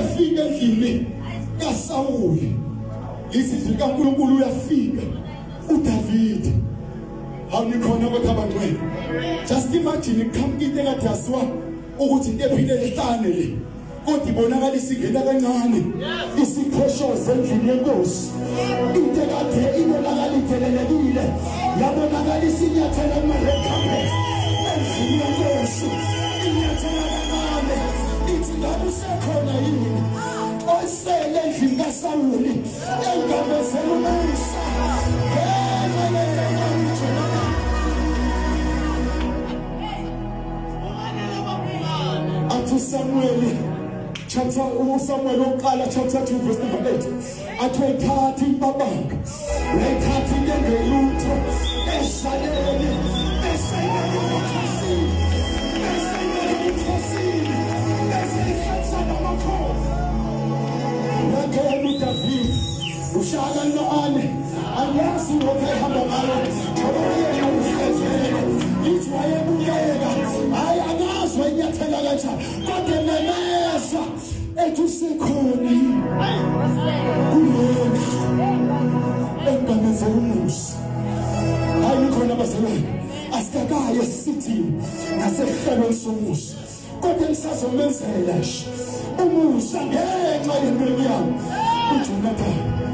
uyafika endlini kaSawuli isizwe kaNkulunkulu uyafika uDavid awunikhona kodwa abangcwele just imagine iqhamuka into ekade yaziwa ukuthi into ephile lehlane le kodwa ibonakala isingena kancane isiphoshoze endlini yenkosi into ekade ibonakala ithelelekile yabonakala isinyathela kuma-red carpet endlini yenkosi inyathela kancane ithi ngabe usekhona yini osele endlini kaSawuli engamezela umusa Samuel Samuel oqala chapter 2 verse number 8 athi ethatha impabanga ethatha ingelutho esalele David ushaka noane anyazi ngokuhamba ngayo ngoba yena uhlezele ithi wayebukeka hayi akazwe inyathela kanjani kodwa nemeza ethi usekhona kulona engamezela umusa hayi khona bazalwane asikakaye sithini nasehlelweni somusa kodwa nisazomenzela nje umusa ngenxa yempilo yami uJonathan